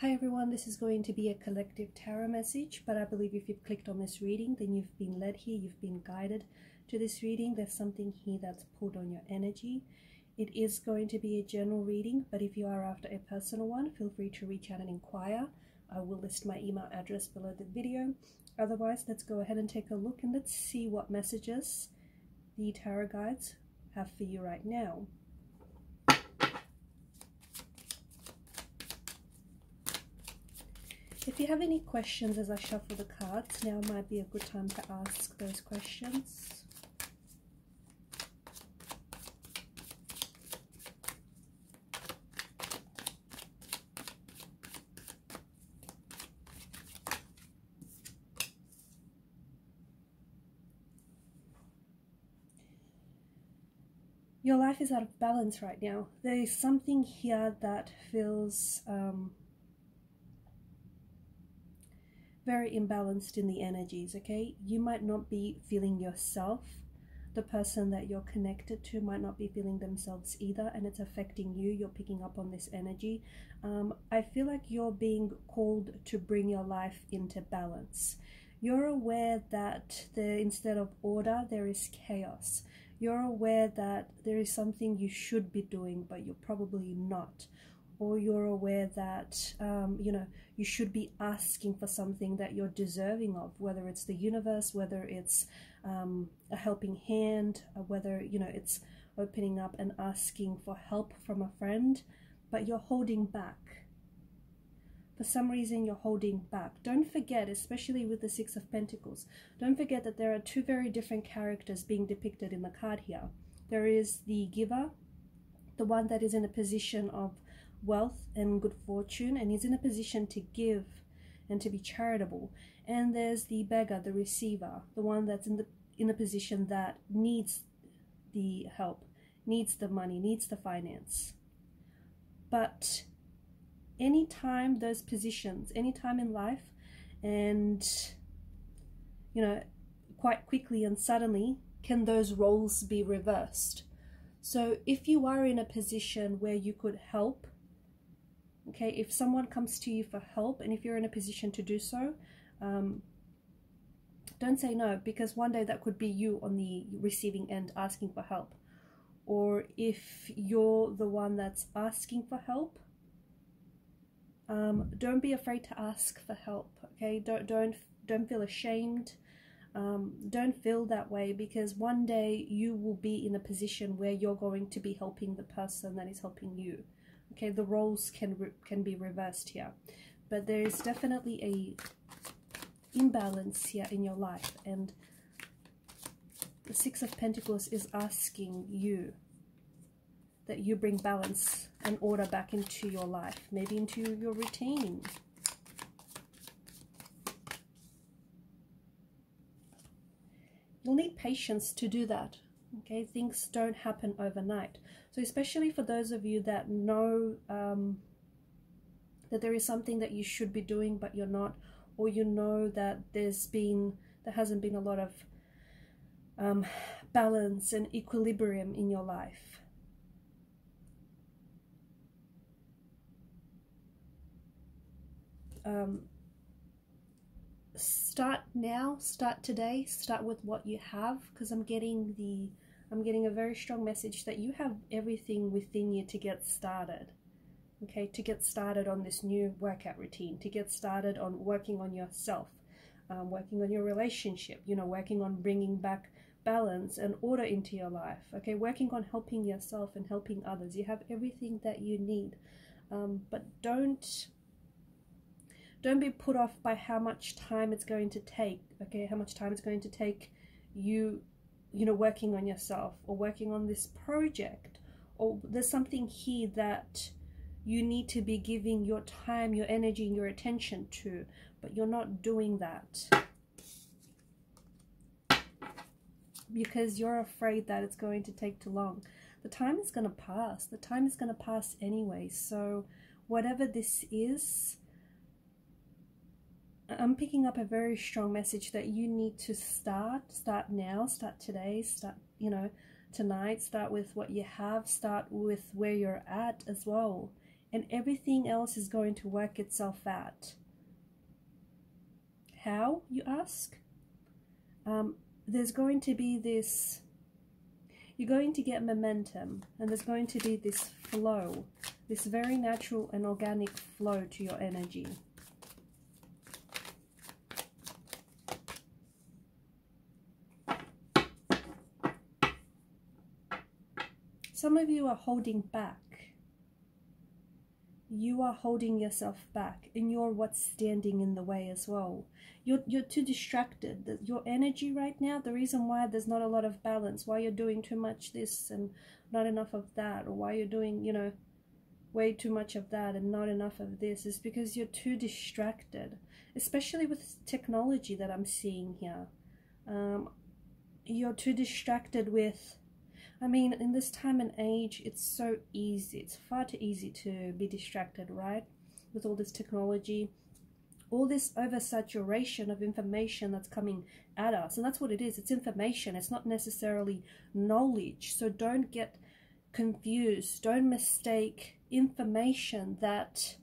Hi everyone, this is going to be a collective tarot message, but I believe if you've clicked on this reading, then you've been led here, you've been guided to this reading. There's something here that's pulled on your energy. It is going to be a general reading, but if you are after a personal one, feel free to reach out and inquire. I will list my email address below the video. Otherwise, let's go ahead and take a look and let's see what messages the tarot guides have for you right now. If you have any questions as I shuffle the cards, now might be a good time to ask those questions. Your life is out of balance right now. There is something here that feels very imbalanced in the energies, okay? You might not be feeling yourself. The person that you're connected to might not be feeling themselves either, and it's affecting you. You're picking up on this energy. I feel like you're being called to bring your life into balance. You're aware that instead of order, there is chaos. You're aware that there is something you should be doing, but you're probably not. Or you're aware that, you should be asking for something that you're deserving of, whether it's the universe, whether it's a helping hand, whether, it's opening up and asking for help from a friend, but you're holding back. For some reason, you're holding back. Don't forget, especially with the Six of Pentacles, don't forget that there are two very different characters being depicted in the card here. There is the giver, the one that is in a position of wealth and good fortune, and he's in a position to give and to be charitable. And there's the beggar, the receiver, the one that's in a position that needs the help, needs the money, needs the finance. But anytime those positions, anytime in life, and quite quickly and suddenly can those roles be reversed. So if you are in a position where you could help, okay, if someone comes to you for help, and if you're in a position to do so, don't say no, because one day that could be you on the receiving end asking for help. Or if you're the one that's asking for help, don't be afraid to ask for help, okay? Don't feel ashamed. Don't feel that way, because one day you will be in a position where you're going to be helping the person that is helping you. Okay, the roles can be reversed here, but there is definitely a imbalance here in your life, and the Six of Pentacles is asking you that you bring balance and order back into your life, maybe into your routine. You'll need patience to do that. Okay, things don't happen overnight. So especially for those of you that know that there is something that you should be doing but you're not, or that there hasn't been a lot of balance and equilibrium in your life. Start now, start today, start with what you have, because I'm getting a very strong message that you have everything within you to get started. Okay, to get started on this new workout routine, to get started on working on yourself, working on your relationship, working on bringing back balance and order into your life. Okay, working on helping yourself and helping others. You have everything that you need, but don't be put off by how much time it's going to take. Okay, how much time it's going to take you working on yourself, or working on this project, or there's something here that you need to be giving your time, your energy, and your attention to, but you're not doing that because you're afraid that it's going to take too long. The time is going to pass. The time is going to pass anyway. So whatever this is, I'm picking up a very strong message that you need to start now, start today, start, tonight, start with what you have, start with where you're at as well. and everything else is going to work itself out. How, you ask? There's going to be this, you're going to get momentum, and there's going to be this flow, this very natural and organic flow to your energy. Some of you are holding back. You are holding yourself back, and you're what's standing in the way as well. You're too distracted. Your energy right now, the reason why there's not a lot of balance, why you're doing too much this and not enough of that, or why you're doing, you know, way too much of that and not enough of this, is because you're too distracted, especially with technology that I'm seeing here. You're too distracted with, I mean, in this time and age, it's so easy. It's far too easy to be distracted, right? With all this technology, all this oversaturation of information that's coming at us. And that's what it is. It's information. It's not necessarily knowledge. So don't get confused. Don't mistake information that,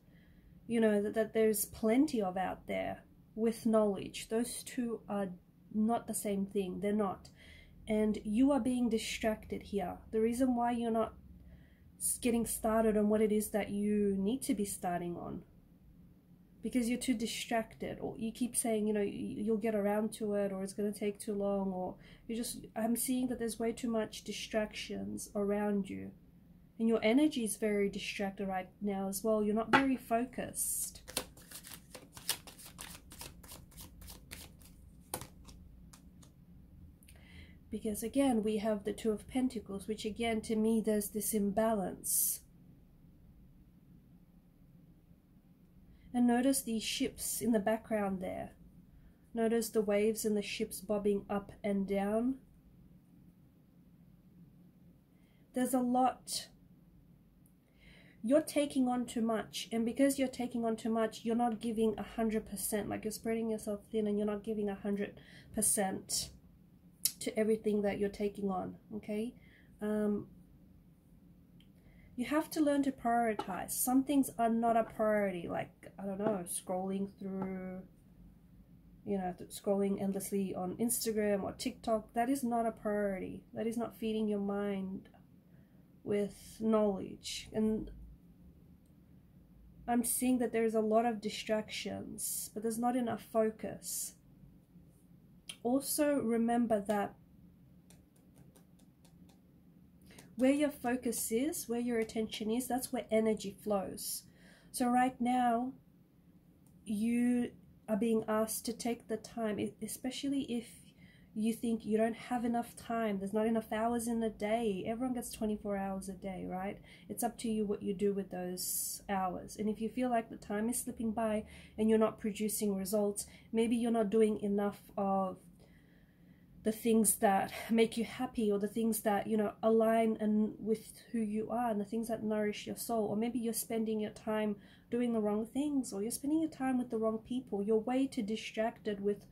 you know, that there's plenty of out there with knowledge. Those two are not the same thing. They're not. And you are being distracted here. The reason why you're not getting started on what it is that you need to be starting on, because you're too distracted, or you keep saying, you know, you'll get around to it, or it's going to take too long, or you just, I'm seeing that there's way too much distractions around you, and your energy is very distracted right now as well. You're not very focused. Because again, we have the Two of Pentacles, which again, to me, there's this imbalance. And notice these ships in the background there. Notice the waves and the ships bobbing up and down. There's a lot. You're taking on too much. And because you're taking on too much, you're not giving 100%. Like, you're spreading yourself thin and you're not giving 100% to everything that you're taking on, okay? You have to learn to prioritize. Some things are not a priority, like, I don't know, scrolling through, you know, scrolling endlessly on Instagram or TikTok. That is not a priority. That is not feeding your mind with knowledge. And I'm seeing that there's a lot of distractions, but there's not enough focus. Also, remember that where your focus is, where your attention is, that's where energy flows. So right now, you are being asked to take the time, especially if you think you don't have enough time, there's not enough hours in a day. Everyone gets 24 hours a day, right? It's up to you what you do with those hours. And if you feel like the time is slipping by and you're not producing results, maybe you're not doing enough of the things that make you happy, or the things that, you know, align and with who you are, and the things that nourish your soul. Or maybe you're spending your time doing the wrong things, or you're spending your time with the wrong people. You're way too distracted with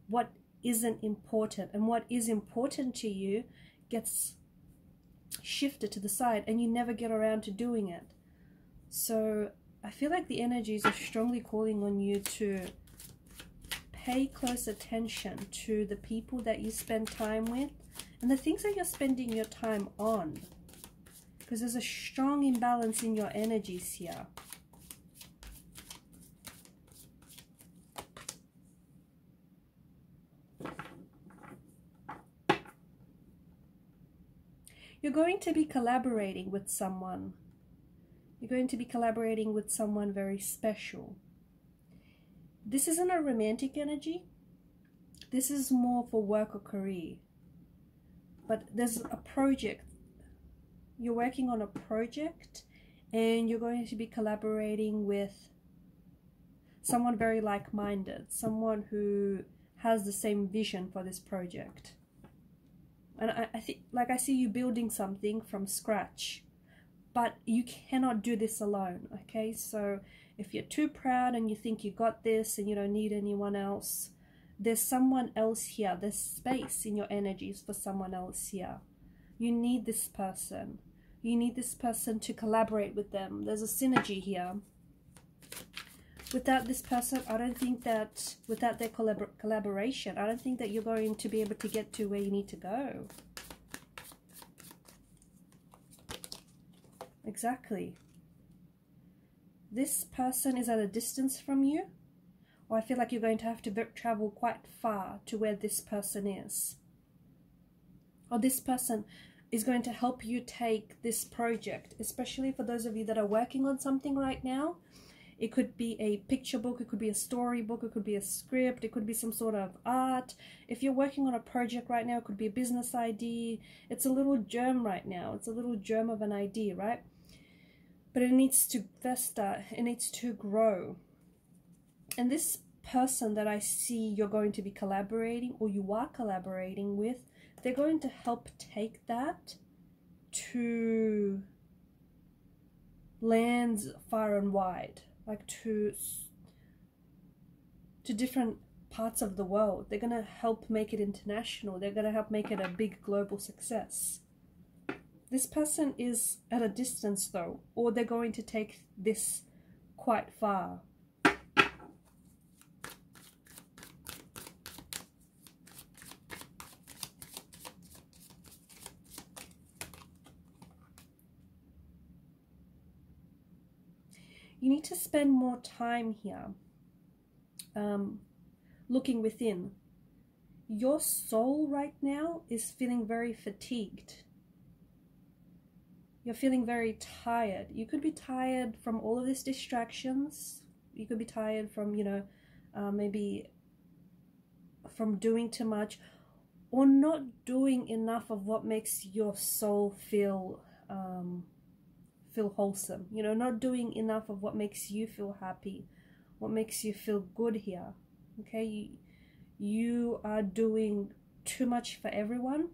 what isn't important, and what is important to you gets shifted to the side and you never get around to doing it. So I feel like the energies are strongly calling on you to pay close attention to the people that you spend time with and the things that you're spending your time on, because there's a strong imbalance in your energies here. You're going to be collaborating with someone. You're going to be collaborating with someone very special. This isn't a romantic energy. This is more for work or career. But there's a project. You're working on a project and you're going to be collaborating with someone very like-minded, someone who has the same vision for this project. And I think, like, I see you building something from scratch, but you cannot do this alone, okay? So if you're too proud and you think you got this and you don't need anyone else, there's someone else here. There's space in your energies for someone else here. You need this person. You need this person to collaborate with them. There's a synergy here. Without this person, I don't think that, without their collaboration, I don't think that you're going to be able to get to where you need to go. Exactly. This person is at a distance from you, or I feel like you're going to have to travel quite far to where this person is. Or this person is going to help you take this project, especially for those of you that are working on something right now. It could be a picture book, it could be a storybook, it could be a script, it could be some sort of art. If you're working on a project right now, it could be a business idea. It's a little germ right now. It's a little germ of an idea, right? But it needs to fester, it needs to grow. And this person that I see you're going to be collaborating, or you are collaborating with, they're going to help take that to lands far and wide, like to different parts of the world. They're going to help make it international. They're going to help make it a big global success. This person is at a distance though, or they're going to take this quite far. You need to spend more time here looking within. Your soul right now is feeling very fatigued. You're feeling very tired. You could be tired from all of these distractions. You could be tired from, you know, maybe from doing too much, or not doing enough of what makes your soul feel wholesome. You know, not doing enough of what makes you feel happy, what makes you feel good here. Okay, you are doing too much for everyone,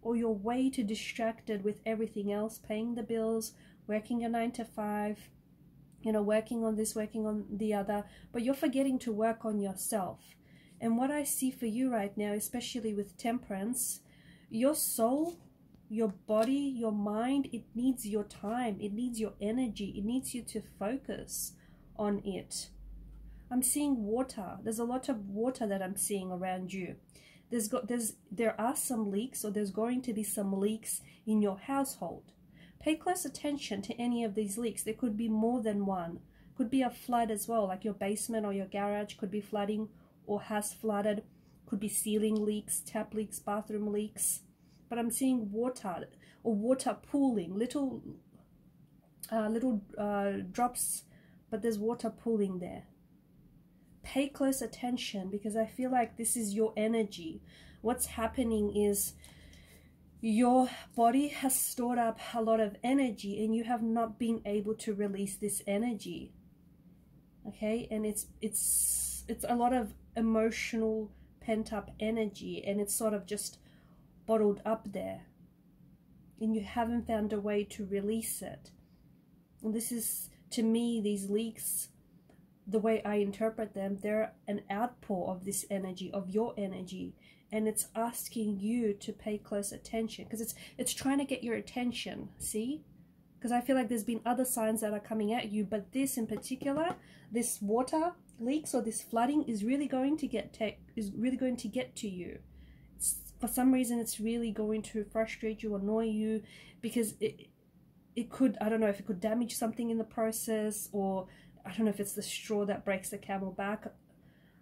or you're way too distracted with everything else, paying the bills, working your 9 to 5, you know, working on this, working on the other, but you're forgetting to work on yourself. And what I see for you right now, especially with Temperance, your soul, your body, your mind, it needs your time, it needs your energy, it needs you to focus on it. I'm seeing water. There's a lot of water that I'm seeing around you. There are some leaks, or there's going to be some leaks in your household. Pay close attention to any of these leaks. There could be more than one. Could be a flood as well, like your basement or your garage could be flooding or has flooded. Could be ceiling leaks, tap leaks, bathroom leaks. But I'm seeing water, or water pooling, little drops, but there's water pooling there. Pay close attention, because I feel like this is your energy. What's happening is your body has stored up a lot of energy, and you have not been able to release this energy. Okay, and it's a lot of emotional pent-up energy, and it's sort of just bottled up there, and you haven't found a way to release it. And this is, to me, these leaks, the way I interpret them, they're an outpour of this energy, of your energy, and it's asking you to pay close attention, because it's trying to get your attention. See, because I feel like there's been other signs that are coming at you, but this in particular, this water leaks or this flooding is really going to get to you. For some reason, it's really going to frustrate you, annoy you, because it could, I don't know if it could damage something in the process, or I don't know if it's the straw that breaks the camel back.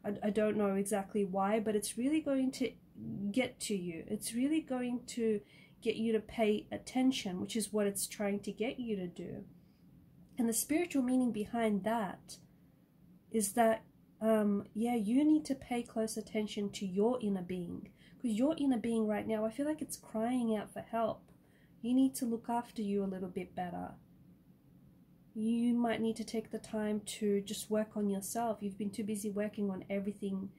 I don't know exactly why, but it's really going to get to you. It's really going to get you to pay attention, which is what it's trying to get you to do. And the spiritual meaning behind that is that, yeah, you need to pay close attention to your inner being. Because your inner being right now, I feel like it's crying out for help. You need to look after you a little bit better. You might need to take the time to just work on yourself. You've been too busy working on everything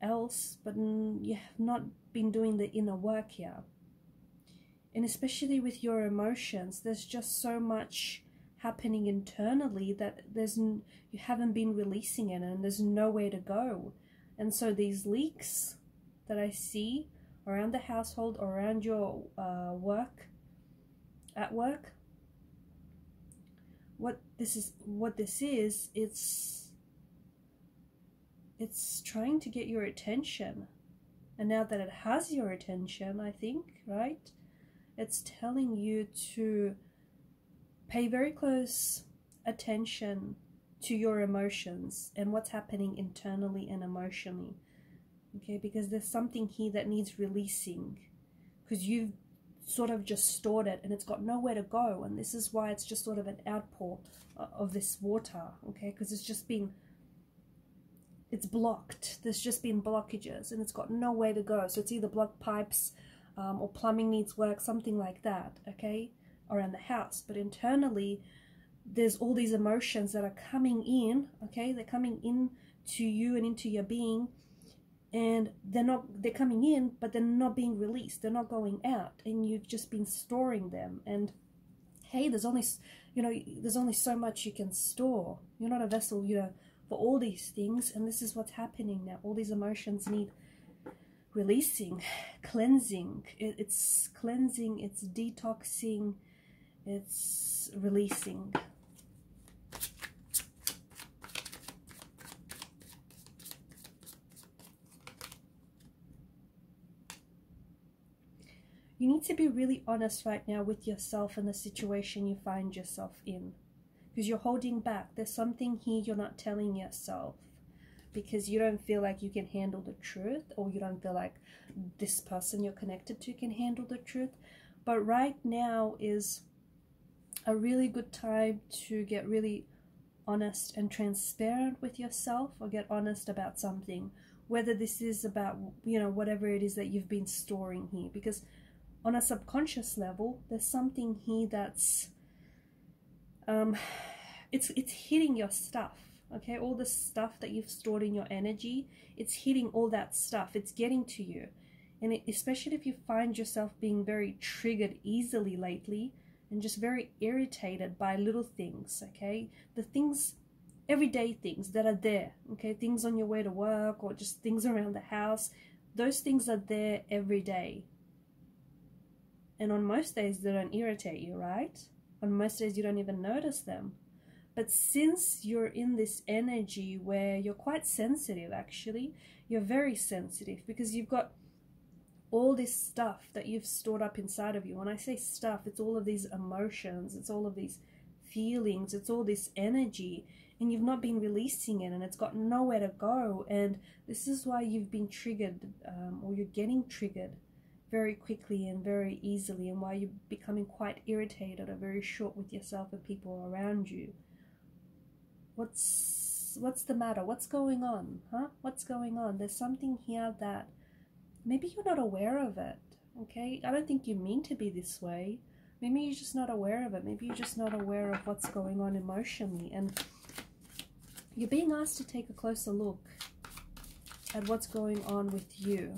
else, but you have not been doing the inner work here. And especially with your emotions, there's just so much happening internally that you haven't been releasing it, and there's nowhere to go. And so these leaks that I see around the household or around your at work, what this is, it's trying to get your attention. And now that it has your attention, I think, right, it's telling you to pay very close attention to your emotions and what's happening internally and emotionally. Okay, because there's something here that needs releasing, because you've sort of just stored it and it's got nowhere to go. And this is why it's just sort of an outpour of this water, okay, because it's blocked. There's just been blockages and it's got nowhere to go. So it's either blocked pipes or plumbing needs work, something like that, okay, around the house. But internally, there's all these emotions that are coming in, okay, they're coming in to you and into your being, and they're coming in, but they're not being released, they're not going out, and you've just been storing them. And hey, there's only so much you can store. You're not a vessel, for all these things. And this is what's happening now. All these emotions need releasing, cleansing. It's cleansing, it's detoxing, it's releasing. You need to be really honest right now with yourself and the situation you find yourself in, because you're holding back. There's something here you're not telling yourself because you don't feel like you can handle the truth, or you don't feel like this person you're connected to can handle the truth. But right now is a really good time to get really honest and transparent with yourself, or get honest about something, whether this is about, whatever it is that you've been storing here. Because on a subconscious level, there's something here that's it's hitting your stuff, okay? All the stuff that you've stored in your energy, it's hitting all that stuff. It's getting to you. And especially if you find yourself being very triggered easily lately and just very irritated by little things, okay? The things, everyday things that are there, okay? Things on your way to work, or just things around the house. Those things are there every day. And on most days, they don't irritate you, right? On most days, you don't even notice them. But since you're in this energy where you're quite sensitive, actually, you're very sensitive, because you've got all this stuff that you've stored up inside of you. When I say stuff, it's all of these emotions, it's all of these feelings, it's all this energy, and you've not been releasing it, and it's got nowhere to go. And this is why you've been triggered, or you're getting triggered very quickly and very easily, and why you're becoming quite irritated or very short with yourself and people around you. What's the matter? What's going on? Huh? What's going on? There's something here that maybe you're not aware of it, okay? I don't think you mean to be this way. Maybe you're just not aware of it. Maybe you're just not aware of what's going on emotionally, and you're being asked to take a closer look at what's going on with you.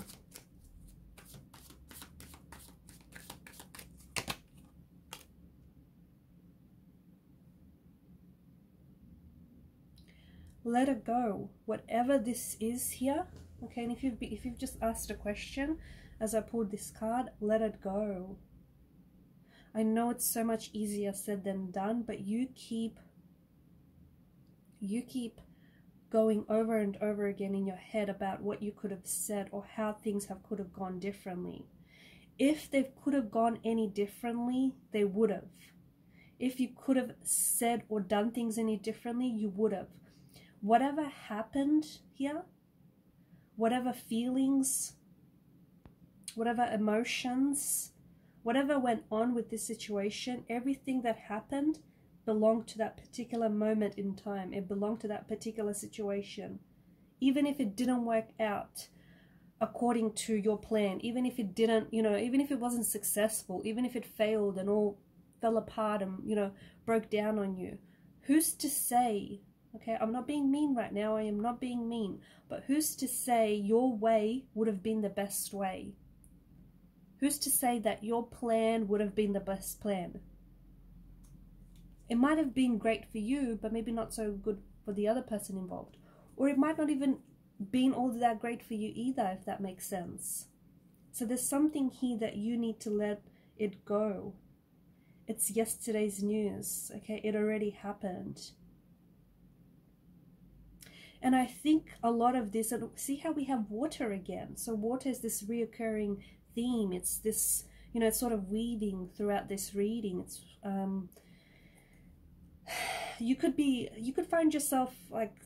Let it go, whatever this is here, okay? And if you've just asked a question as I pulled this card, let it go. I know it's so much easier said than done, but you keep going over and over again in your head about what you could have said, or how things could have gone differently. If they could have gone any differently, they would have. If you could have said or done things any differently, you would have. Whatever happened here, whatever feelings, whatever emotions, whatever went on with this situation, everything that happened belonged to that particular moment in time. It belonged to that particular situation. Even if it didn't work out according to your plan, even if it didn't, even if it wasn't successful, even if it failed and all fell apart and, broke down on you, who's to say? Okay, I'm not being mean right now. I am not being mean. But who's to say your way would have been the best way? Who's to say that your plan would have been the best plan? It might have been great for you, but maybe not so good for the other person involved. Or it might not even been all that great for you either, if that makes sense. So there's something here that you need to let it go. it's yesterday's news, okay? It already happened. And I think a lot of this, and see how we have water again. So water is this reoccurring theme. It's this, you know, it's sort of weaving throughout this reading. It's you could find yourself like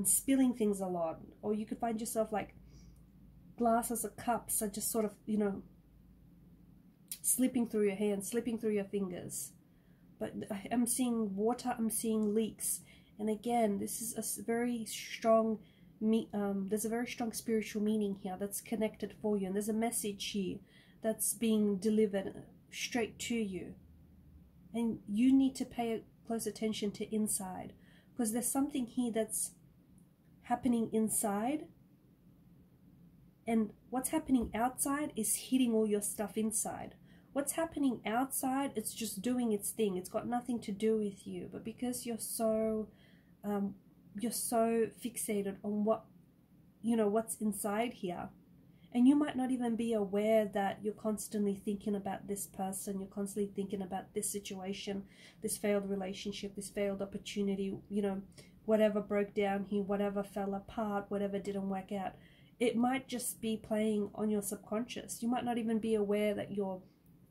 spilling things a lot, or you could find yourself like glasses or cups are just sort of, you know, slipping through your hands, slipping through your fingers. But I'm seeing water, I'm seeing leaks. And again, this is a very strong, there's a very strong spiritual meaning here that's connected for you. And there's a message here that's being delivered straight to you. And you need to pay close attention to inside, because there's something here that's happening inside. And what's happening outside is hitting all your stuff inside. What's happening outside, it's just doing its thing. It's got nothing to do with you. But because you're so fixated on what, you know, what's inside here, and you might not even be aware that you're constantly thinking about this person, you're constantly thinking about this situation, this failed relationship, this failed opportunity, you know, whatever broke down here, whatever fell apart, whatever didn't work out. It might just be playing on your subconscious. You might not even be aware that you're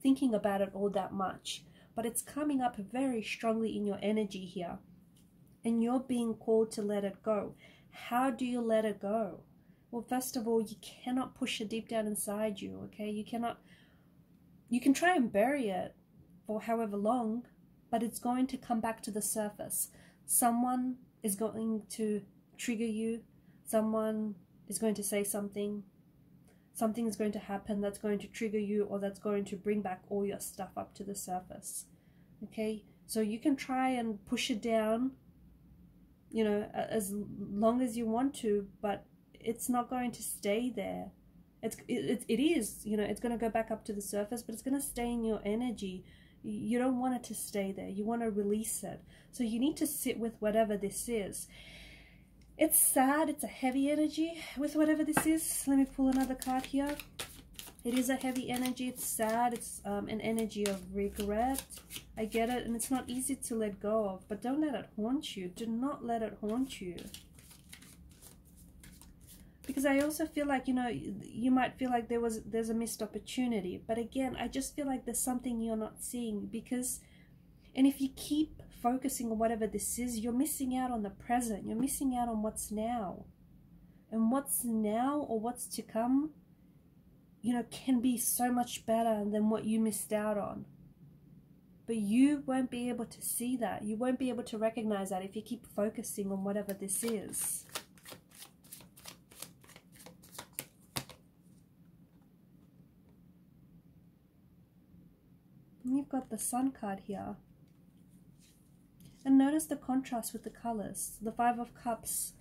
thinking about it all that much, but it's coming up very strongly in your energy here, and you're being called to let it go. How do you let it go? Well, first of all, you cannot push it deep down inside you, okay? You can try and bury it for however long, but it's going to come back to the surface. Someone is going to trigger you. Someone is going to say something. Something is going to happen that's going to trigger you, or that's going to bring back all your stuff up to the surface. Okay? So you can try and push it down, you know, as long as you want to, but it's not going to stay there. It is, you know, it's going to go back up to the surface, but it's going to stay in your energy. You don't want it to stay there. You want to release it. So you need to sit with whatever this is. It's sad. It's a heavy energy with whatever this is. Let me pull another card here. It is a heavy energy. It's sad. It's an energy of regret. I get it. And it's not easy to let go of. But don't let it haunt you. Do not let it haunt you. Because I also feel like, you know, you might feel like there's a missed opportunity. But again, I just feel like there's something you're not seeing. Because, and if you keep focusing on whatever this is, you're missing out on the present. You're missing out on what's now. And what's now, or what's to come, you know, can be so much better than what you missed out on. But you won't be able to see that. You won't be able to recognize that if you keep focusing on whatever this is. And you've got the Sun card here. And notice the contrast with the colors. The Five of Cups,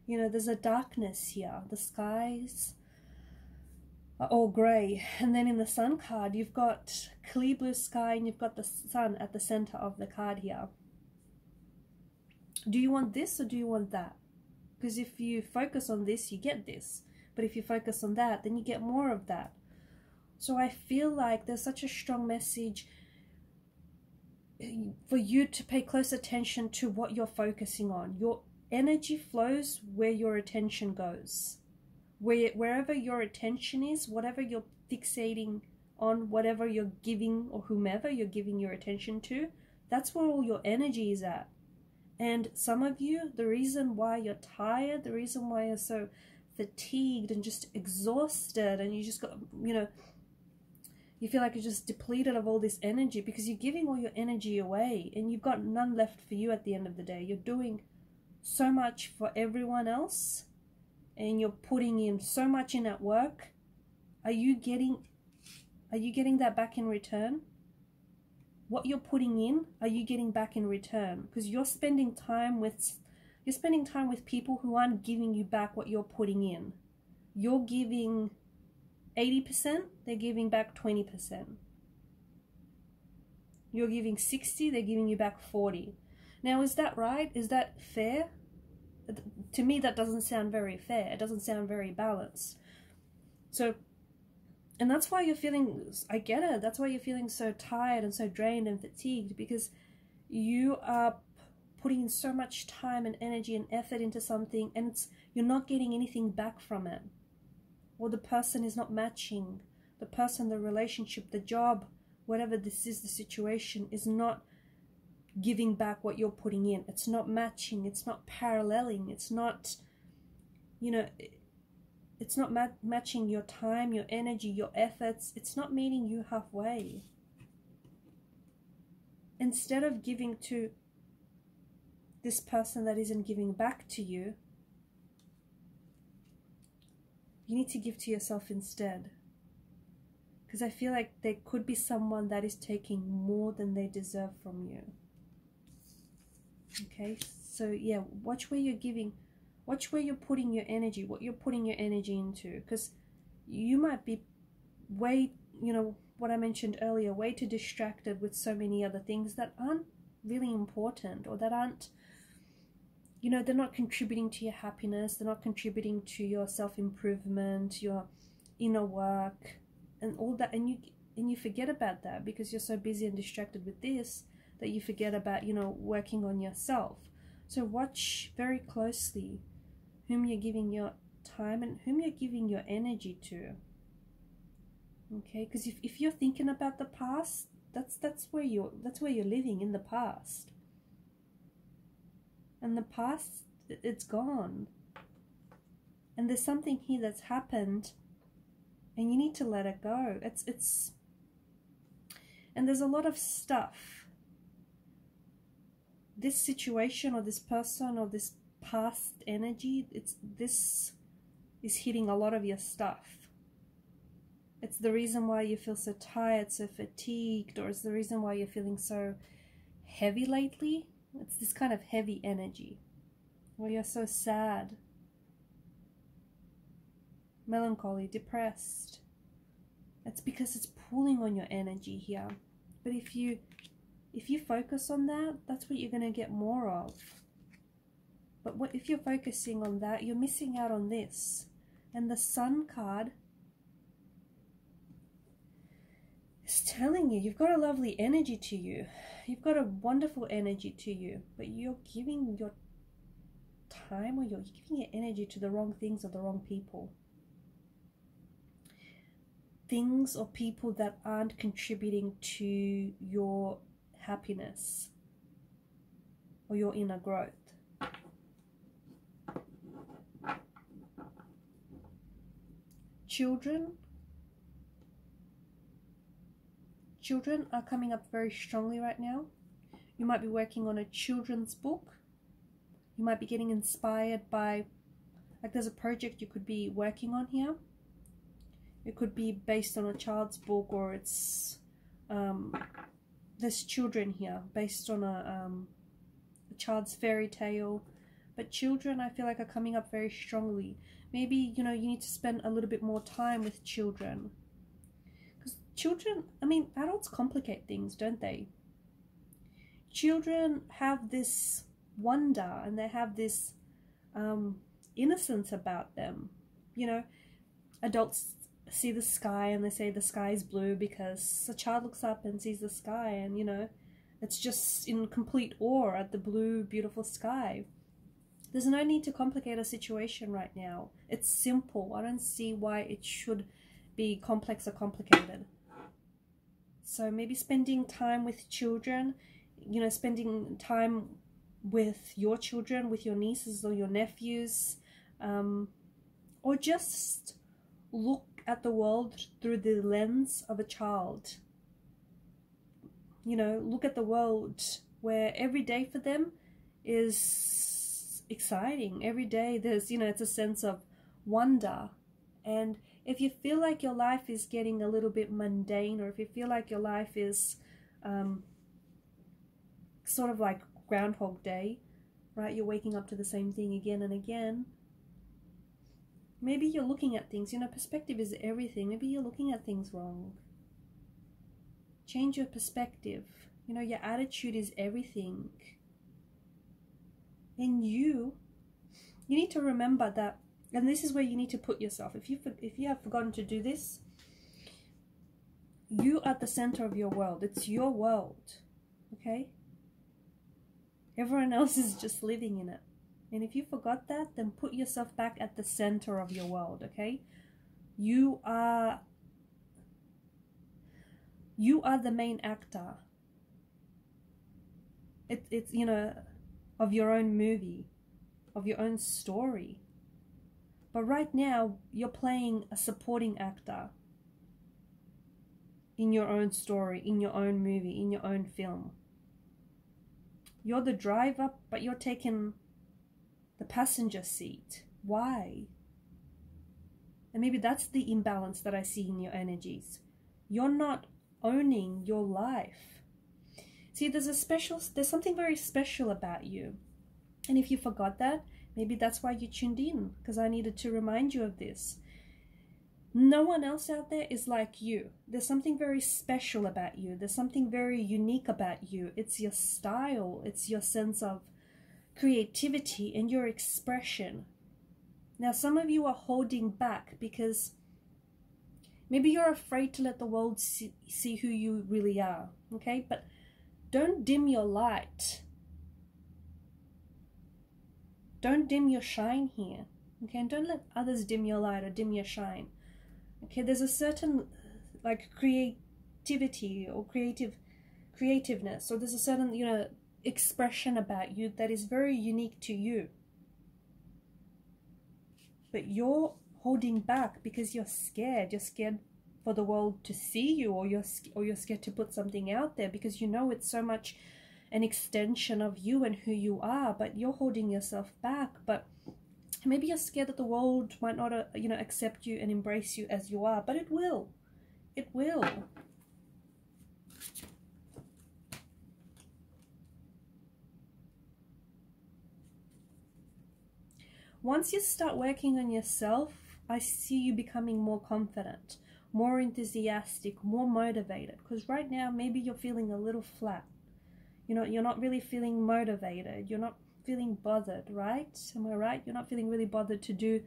you know, there's a darkness here. The skies are all grey. And then in the Sun card, you've got clear blue sky, and you've got the sun at the center of the card here. Do you want this, or do you want that? Because if you focus on this, you get this. But if you focus on that, then you get more of that. So I feel like there's such a strong message for you to pay close attention to what you're focusing on. Your energy flows where your attention goes. Wherever your attention is, whatever you're fixating on, whatever you're giving, or whomever you're giving your attention to, that's where all your energy is at. And some of you, the reason why you're tired, the reason why you're so fatigued and just exhausted, and you just got, you know, you feel like you're just depleted of all this energy, because you're giving all your energy away and you've got none left for you at the end of the day. You're doing so much for everyone else, and you're putting in so much in at work. Are you getting that back in return? What you're putting in, are you getting back in return? Because you're spending time with people who aren't giving you back what you're putting in. You're giving 80%, they're giving back 20%. You're giving 60, they're giving you back 40. Now, is that right? Is that fair? To me, that doesn't sound very fair. It doesn't sound very balanced. So And that's why you're feeling, I get it, that's why you're feeling so tired and so drained and fatigued, because you are putting in so much time and energy and effort into something, and you're not getting anything back from it. Or the person is not matching. The person, the relationship, the job, whatever this is, the situation is not giving back what you're putting in. It's not matching. It's not paralleling. It's not, you know, it's not matching your time, your energy, your efforts. It's not meeting you halfway. Instead of giving to this person that isn't giving back to you, you need to give to yourself instead. Because I feel like there could be someone that is taking more than they deserve from you. Okay, so yeah, watch where you're giving. Watch where you're putting your energy, what you're putting your energy into. Because you might be way, you know, what I mentioned earlier, way too distracted with so many other things that aren't really important, or that aren't, you know, they're not contributing to your happiness, they're not contributing to your self-improvement, your inner work, and all that. And you forget about that because you're so busy and distracted with this that you forget about, you know, working on yourself. So watch very closely whom you're giving your time and whom you're giving your energy to. Okay, because if you're thinking about the past, that's where you're living, in the past. And the past, it's gone. And there's something here that's happened, and you need to let it go. And there's a lot of stuff. This situation or this person or this past energy, this is hitting a lot of your stuff. It's the reason why you feel so tired, so fatigued, or it's the reason why you're feeling so heavy lately. It's this kind of heavy energy where you're so sad, melancholy, depressed. It's because it's pulling on your energy here. But if you focus on that, that's what you're going to get more of. But if you're focusing on that, you're missing out on this. And the Sun card is telling you, you've got a lovely energy to you. You've got a wonderful energy to you. But you're giving your time, or you're giving your energy to the wrong things or the wrong people. Things or people that aren't contributing to your happiness or your inner growth. Children are coming up very strongly right now. You might be working on a children's book. You might be getting inspired by, like, there's a project you could be working on here. It could be based on a child's book, or it's there's children here based on a child's fairy tale. But children, I feel like, are coming up very strongly. Maybe, you know, you need to spend a little bit more time with children. Because children, I mean, adults complicate things, don't they? Children have this wonder, and they have this innocence about them. You know, adults see the sky and they say the sky is blue because a child looks up and sees the sky, and, you know, it's just in complete awe at the blue, beautiful sky. There's no need to complicate a situation right now. It's simple. I don't see why it should be complex or complicated. So maybe spending time with children, you know, spending time with your children, with your nieces or your nephews, or just look at the world through the lens of a child. You know, look at the world where every day for them is exciting. Every day there's, you know, it's a sense of wonder. And if you feel like your life is getting a little bit mundane, or if you feel like your life is sort of like Groundhog Day, right? You're waking up to the same thing again and again. Maybe you're looking at things, you know, perspective is everything. Maybe you're looking at things wrong. Change your perspective. You know, your attitude is everything. And you need to remember that, and this is where you need to put yourself. If you have forgotten to do this, You are the center of your world. It's your world, okay? Everyone else is just living in it. And if you forgot that, then put yourself back at the center of your world, okay? You are the main actor. It's you know, of your own movie, of your own story. But right now, you're playing a supporting actor in your own story, in your own movie, in your own film. You're the driver, but you're taking the passenger seat. Why? And maybe that's the imbalance that I see in your energies. You're not owning your life. See, there's something very special about you. And if you forgot that, maybe that's why you tuned in, because I needed to remind you of this. No one else out there is like you. There's something very special about you. There's something very unique about you. It's your style. It's your sense of creativity and your expression. Now, some of you are holding back because maybe you're afraid to let the world see who you really are, okay? But don't dim your light. Don't dim your shine here, okay? And don't let others dim your light or dim your shine, okay? There's a certain, like, creativity or creativeness, or there's a certain, you know, expression about you that is very unique to you. But you're holding back because you're scared. You're scared for the world to see you, or you're scared to put something out there because you know it's so much an extension of you and who you are, but you're holding yourself back. But maybe you're scared that the world might not, you know, accept you and embrace you as you are, but it will. It will. Once you start working on yourself, I see you becoming more confident, more enthusiastic, more motivated. Because right now, maybe you're feeling a little flat. You know, you're not really feeling motivated. You're not feeling bothered, right? Am I right? You're not feeling really bothered to do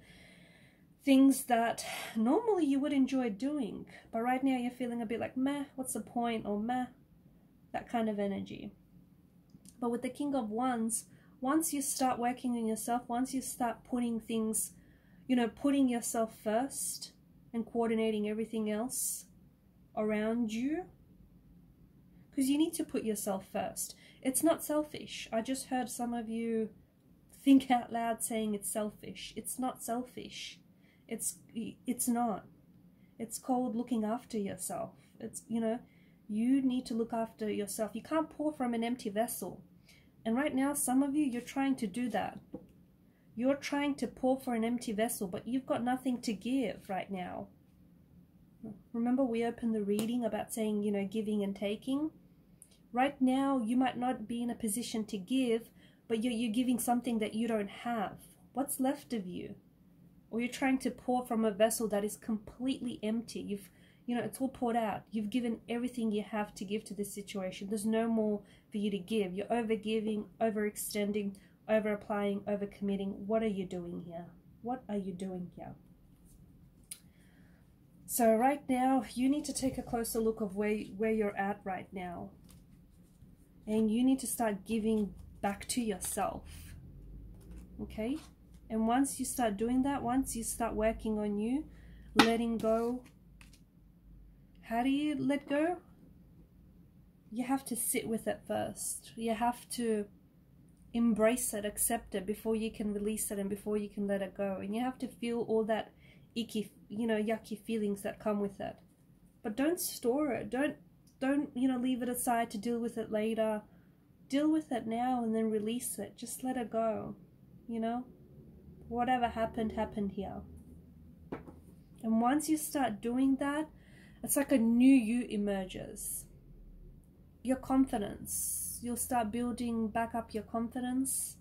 things that normally you would enjoy doing. But right now, you're feeling a bit like, meh, what's the point? Or meh, that kind of energy. But with the King of Wands, once you start working on yourself, once you start putting things, you know, putting yourself first and coordinating everything else around you, because you need to put yourself first. It's not selfish. I just heard some of you think out loud saying it's selfish. It's not selfish. It's not. It's called looking after yourself. It's, you know, you need to look after yourself. You can't pour from an empty vessel. And right now, some of you, you're trying to do that. You're trying to pour for an empty vessel, but you've got nothing to give right now. Remember, we opened the reading about saying, you know, giving and taking. Right now, you might not be in a position to give, but you're giving something that you don't have. What's left of you? Or you're trying to pour from a vessel that is completely empty. You know, it's all poured out. You've given everything you have to give to this situation. There's no more for you to give. You're over-giving, overextending, over-applying, over-committing. What are you doing here? What are you doing here? So right now, you need to take a closer look of where you're at right now. And you need to start giving back to yourself. Okay? And once you start doing that, once you start working on you, letting go. How do you let go? You have to sit with it first. You have to embrace it, accept it before you can release it and before you can let it go. And you have to feel all that icky, you know, yucky feelings that come with it. But don't store it. Don't, you know, leave it aside to deal with it later. Deal with it now and then release it. Just let it go, you know? Whatever happened, happened here. And once you start doing that, it's like a new you emerges. Your confidence. You'll start building back up your confidence.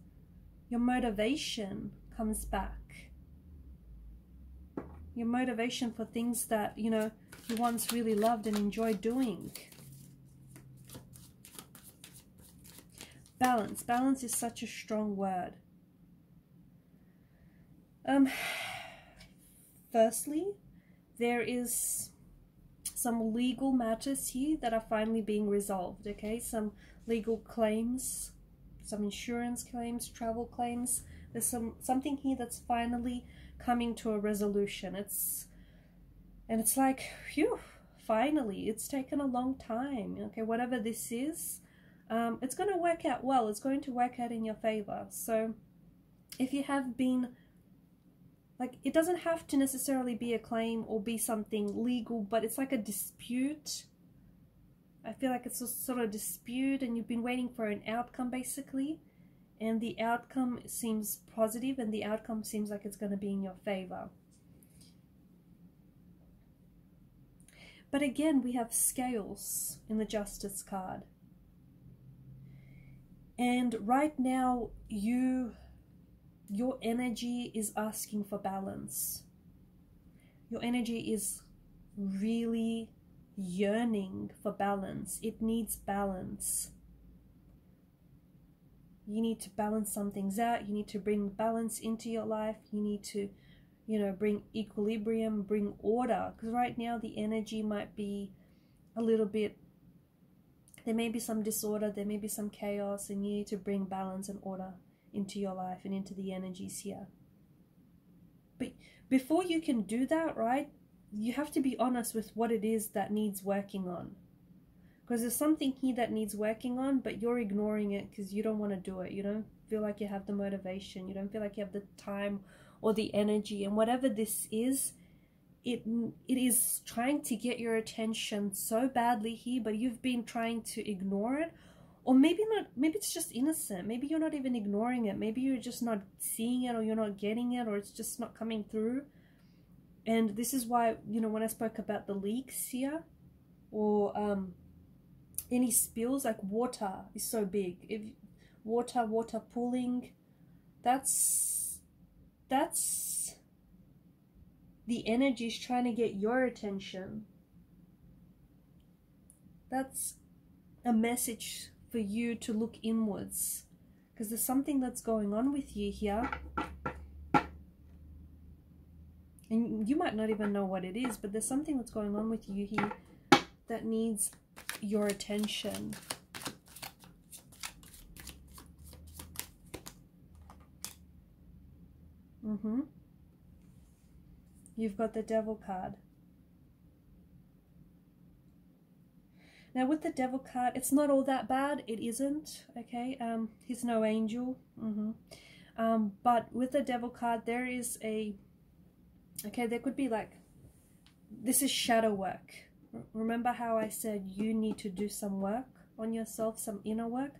Your motivation comes back. Your motivation for things that, you know, you once really loved and enjoyed doing. Balance. Balance is such a strong word. Firstly, there is some legal matters here that are finally being resolved, okay? Some legal claims, some insurance claims, travel claims. There's something here that's finally coming to a resolution. It's like, phew, finally. It's taken a long time, okay? Whatever this is, it's going to work out well. It's going to work out in your favor. So if you have been, like, it doesn't have to necessarily be a claim or be something legal, but it's like a dispute. I feel like it's a sort of dispute and you've been waiting for an outcome basically. And the outcome seems positive and the outcome seems like it's going to be in your favor. But again, we have scales in the Justice card. And right now, your energy is asking for balance. Your energy is really yearning for balance. It needs balance. You need to balance some things out. You need to bring balance into your life. You need to, you know, bring equilibrium, bring order. Because right now the energy might be a little bit, there may be some disorder, there may be some chaos, and you need to bring balance and order into your life and into the energies here. But before you can do that, right, you have to be honest with what it is that needs working on. Because there's something here that needs working on, but you're ignoring it because you don't want to do it. You don't feel like you have the motivation. You don't feel like you have the time or the energy. And whatever this is, it is trying to get your attention so badly here, but you've been trying to ignore it. Or maybe not, maybe it's just innocent. Maybe you're not even ignoring it. Maybe you're just not seeing it, or you're not getting it, or it's just not coming through. And this is why, you know, when I spoke about the leaks here, or any spills, like water is so big. If water pooling, that's the energy is trying to get your attention. That's a message for you to look inwards, because there's something that's going on with you here, and you might not even know what it is, but there's something that's going on with you here that needs your attention. You've got the Devil card. Now with the Devil card, it's not all that bad. It isn't, okay? He's no angel. But with the Devil card, there is a, okay, there could be like, this is shadow work. Remember how I said you need to do some work on yourself, some inner work?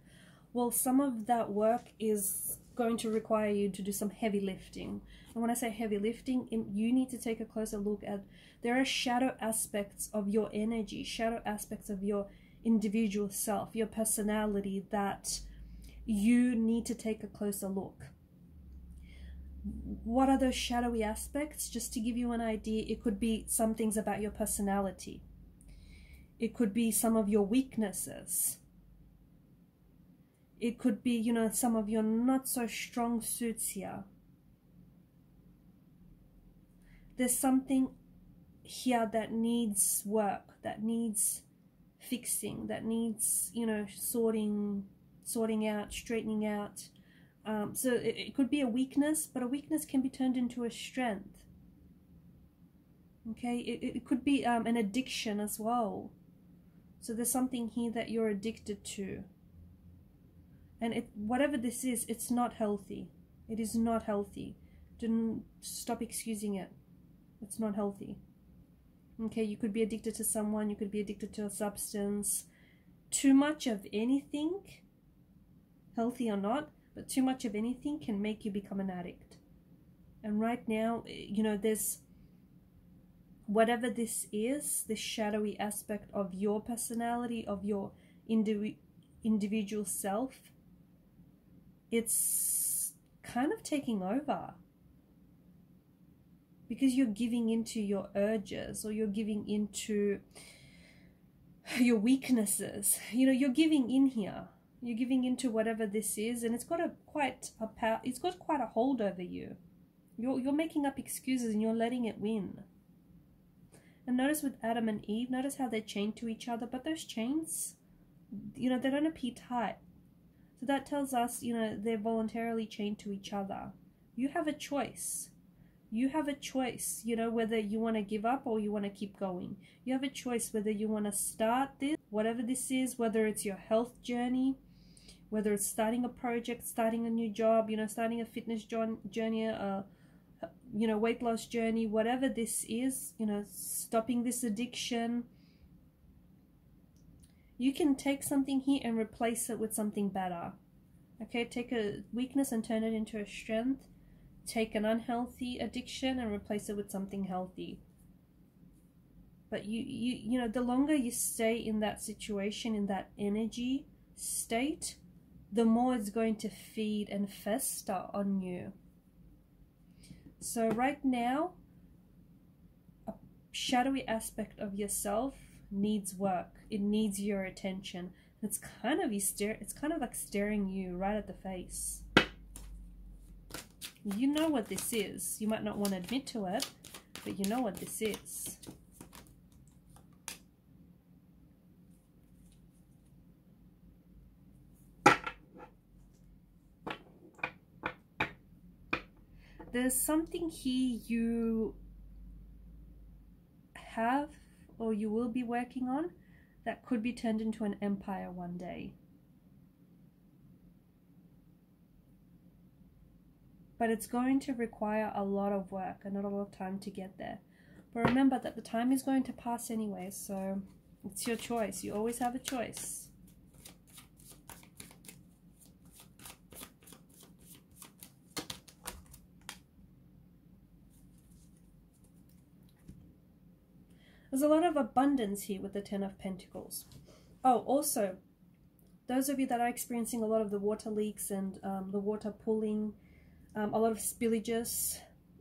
Well, some of that work is going to require you to do some heavy lifting. And when I say heavy lifting, you need to take a closer look at, there are shadow aspects of your energy, shadow aspects of your individual self, your personality, that you need to take a closer look. What are those shadowy aspects? Just to give you an idea, it could be some things about your personality. It could be some of your weaknesses. It could be, you know, some of your not so strong suits here. There's something here that needs work, that needs fixing, that needs, you know, sorting out, straightening out. So it could be a weakness, but a weakness can be turned into a strength. Okay, it could be an addiction as well. So there's something here that you're addicted to. And whatever this is, it's not healthy. It is not healthy. Don't stop excusing it. It's not healthy. Okay, you could be addicted to someone. You could be addicted to a substance. Too much of anything, healthy or not, but too much of anything can make you become an addict. And right now, you know, there's, whatever this is, this shadowy aspect of your personality, of your individual self, it's kind of taking over. Because you're giving into your urges, or you're giving into your weaknesses. You know, you're giving in here. You're giving into whatever this is, and it's got quite a hold over you. You're making up excuses and you're letting it win. And notice with Adam and Eve, notice how they're chained to each other, but those chains, you know, they don't appear tight. So that tells us, you know, they're voluntarily chained to each other. You have a choice. You have a choice, you know, whether you want to give up or you want to keep going. You have a choice whether you want to start this, whatever this is, whether it's your health journey, whether it's starting a project, starting a new job, you know, starting a fitness journey, you know, weight loss journey, whatever this is, you know, stopping this addiction. You can take something here and replace it with something better. Okay, take a weakness and turn it into a strength. Take an unhealthy addiction and replace it with something healthy. But you know, the longer you stay in that situation, in that energy state, the more it's going to feed and fester on you. So right now, a shadowy aspect of yourself needs work. It needs your attention. It's kind of like staring you right at the face. You know what this is. You might not want to admit to it, but you know what this is. There's something here you have or you will be working on that could be turned into an empire one day. But it's going to require a lot of work and not a lot of time to get there. But remember that the time is going to pass anyway, so it's your choice. You always have a choice. There's a lot of abundance here with the Ten of Pentacles. Oh, also, those of you that are experiencing a lot of the water leaks and the water pooling, a lot of spillages,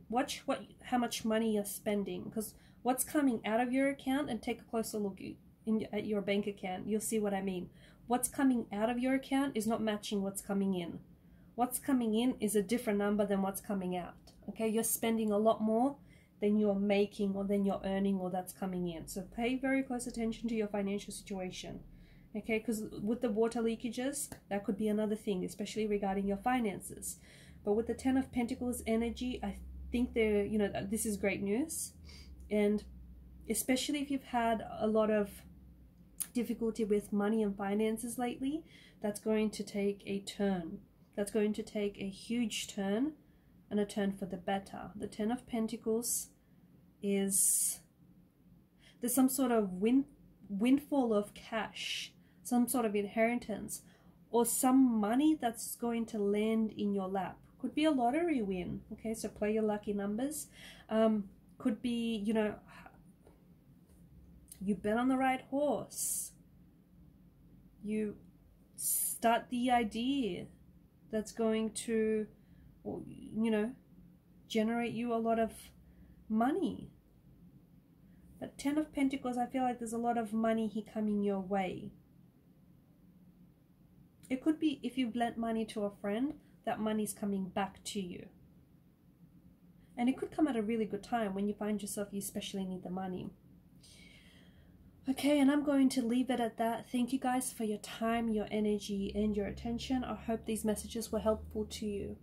watch how much money you're spending, because what's coming out of your account, and take a closer look at your bank account, you'll see what I mean. What's coming out of your account is not matching what's coming in. What's coming in is a different number than what's coming out. Okay, you're spending a lot more than you're making or than you're earning or that's coming in. So pay very close attention to your financial situation. Okay, because with the water leakages, that could be another thing, especially regarding your finances. But with the Ten of Pentacles energy, I think they're, you know, this is great news. And especially if you've had a lot of difficulty with money and finances lately, that's going to take a turn. That's going to take a huge turn, and a turn for the better. The Ten of Pentacles is, there's some sort of windfall of cash, some sort of inheritance, or some money that's going to land in your lap. Could be a lottery win, okay, so play your lucky numbers. Could be, you know, you bet on the right horse. You start the idea that's going to, you know, generate you a lot of money. But Ten of Pentacles, I feel like there's a lot of money here coming your way. It could be if you've lent money to a friend, that money's coming back to you. And it could come at a really good time when you find yourself you especially need the money. Okay, and I'm going to leave it at that. Thank you guys for your time, your energy, and your attention. I hope these messages were helpful to you.